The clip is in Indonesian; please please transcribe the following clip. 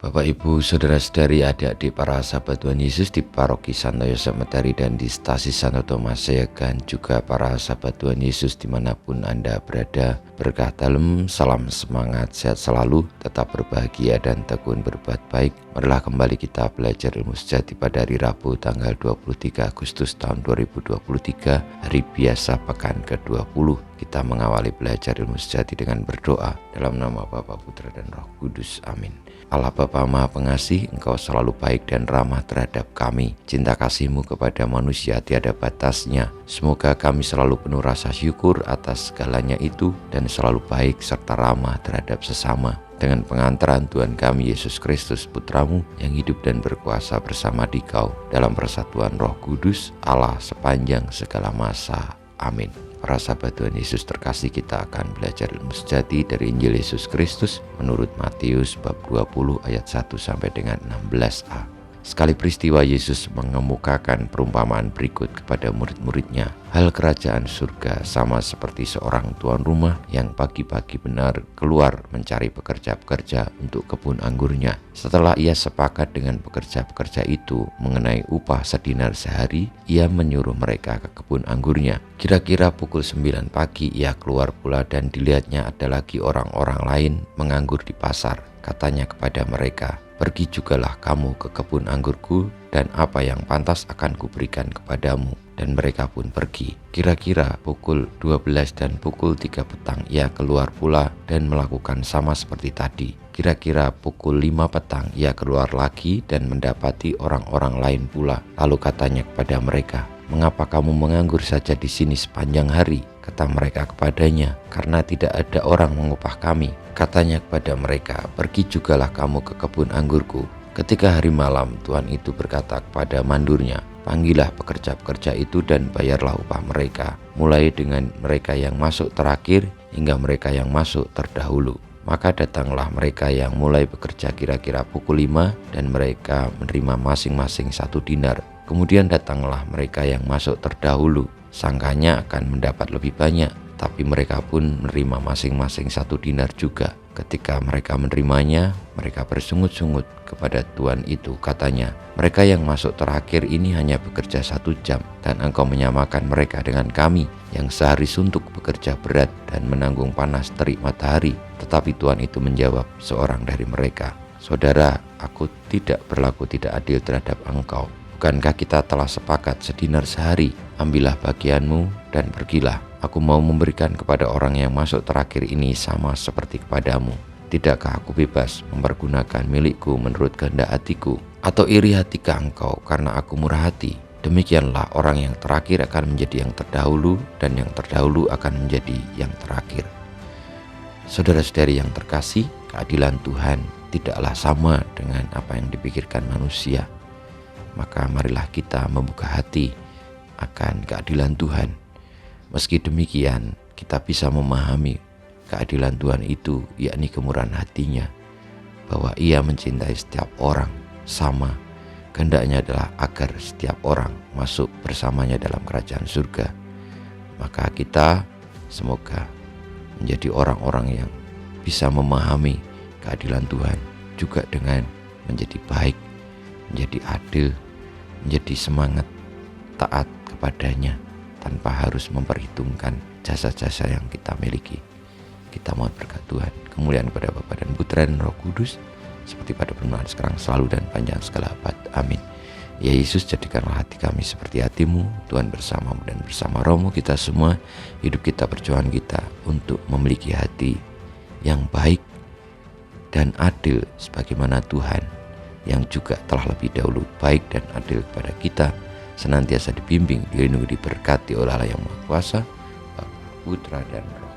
Bapak, Ibu, Saudara-saudari, adik-adik para sahabat Tuhan Yesus di Paroki Santo Yosef Medari dan di Stasi Santo Thomas Sayegan, juga para sahabat Tuhan Yesus dimanapun Anda berada. Berkah dalam, salam semangat, sehat selalu, tetap berbahagia dan tekun berbuat baik. Marilah kembali kita belajar ilmu sejati pada hari Rabu tanggal 23 Agustus tahun 2023, hari biasa pekan ke-20. Kita mengawali belajar ilmu sejati dengan berdoa dalam nama Bapa, Putra, dan Roh Kudus. Amin. Allah Bapa Maha Pengasih, Engkau selalu baik dan ramah terhadap kami. Cinta kasih-Mu kepada manusia tiada batasnya. Semoga kami selalu penuh rasa syukur atas segalanya itu dan selalu baik serta ramah terhadap sesama. Dengan pengantaran Tuhan kami Yesus Kristus, Putra-Mu yang hidup dan berkuasa bersama Dikau dalam persatuan Roh Kudus, Allah sepanjang segala masa. Amin. Para sahabat Tuhan Yesus terkasih, kita akan belajar ilmu sejati dari Injil Yesus Kristus menurut Matius bab 20 ayat 1 sampai dengan 16a. Sekali peristiwa Yesus mengemukakan perumpamaan berikut kepada murid-muridnya. Hal kerajaan surga sama seperti seorang tuan rumah yang pagi-pagi benar keluar mencari pekerja-pekerja untuk kebun anggurnya. Setelah ia sepakat dengan pekerja-pekerja itu mengenai upah sedinar sehari, ia menyuruh mereka ke kebun anggurnya. Kira-kira pukul 9 pagi ia keluar pula dan dilihatnya ada lagi orang-orang lain menganggur di pasar. Katanya kepada mereka, "Pergi jugalah kamu ke kebun anggurku, dan apa yang pantas akan kuberikan kepadamu." Dan mereka pun pergi. Kira-kira pukul 12 dan pukul 3 petang ia keluar pula dan melakukan sama seperti tadi. Kira-kira pukul 5 petang ia keluar lagi dan mendapati orang-orang lain pula. Lalu katanya kepada mereka, "Mengapa kamu menganggur saja di sini sepanjang hari?" Kata mereka kepadanya, "Karena tidak ada orang mengupah kami." Katanya kepada mereka, "Pergi jugalah kamu ke kebun anggurku." Ketika hari malam, tuan itu berkata kepada mandurnya, "Panggillah pekerja-pekerja itu dan bayarlah upah mereka, mulai dengan mereka yang masuk terakhir hingga mereka yang masuk terdahulu." Maka datanglah mereka yang mulai bekerja kira-kira pukul 5 dan mereka menerima masing-masing 1 dinar. Kemudian datanglah mereka yang masuk terdahulu, sangkanya akan mendapat lebih banyak, tapi mereka pun menerima masing-masing 1 dinar juga. Ketika mereka menerimanya, mereka bersungut-sungut kepada tuan itu. Katanya, "Mereka yang masuk terakhir ini hanya bekerja 1 jam, dan engkau menyamakan mereka dengan kami yang sehari suntuk bekerja berat dan menanggung panas terik matahari." Tetapi tuan itu menjawab seorang dari mereka, "Saudara, aku tidak berlaku tidak adil terhadap engkau. Bukankah kita telah sepakat sedinar sehari? Ambillah bagianmu dan pergilah. Aku mau memberikan kepada orang yang masuk terakhir ini sama seperti kepadamu. Tidakkah aku bebas mempergunakan milikku menurut kehendak hatiku? Atau iri hatikah engkau karena aku murah hati? Demikianlah orang yang terakhir akan menjadi yang terdahulu, dan yang terdahulu akan menjadi yang terakhir." Saudara-saudari yang terkasih, keadilan Tuhan tidaklah sama dengan apa yang dipikirkan manusia. Maka marilah kita membuka hati akan keadilan Tuhan. Meski demikian, kita bisa memahami keadilan Tuhan itu, yakni kemurahan hatinya, bahwa Ia mencintai setiap orang sama. Kehendaknya adalah agar setiap orang masuk bersamanya dalam kerajaan surga. Maka kita semoga menjadi orang-orang yang bisa memahami keadilan Tuhan, juga dengan menjadi baik, menjadi adil, menjadi semangat taat kepadanya tanpa harus memperhitungkan jasa-jasa yang kita miliki. Kita mohon berkat Tuhan, kemuliaan kepada Bapa dan Putra dan Roh Kudus, seperti pada permulaan, sekarang, selalu, dan panjang segala abad. Amin. Ya Yesus, jadikanlah hati kami seperti hati-Mu. Tuhan bersama-Mu dan bersama Roh-Mu, kita semua, hidup kita, perjuangan kita untuk memiliki hati yang baik dan adil sebagaimana Tuhan yang juga telah lebih dahulu baik dan adil kepada kita, senantiasa dibimbing, dilindungi, diberkati oleh Allah yang Maha Kuasa, Bapa, Putra, dan Roh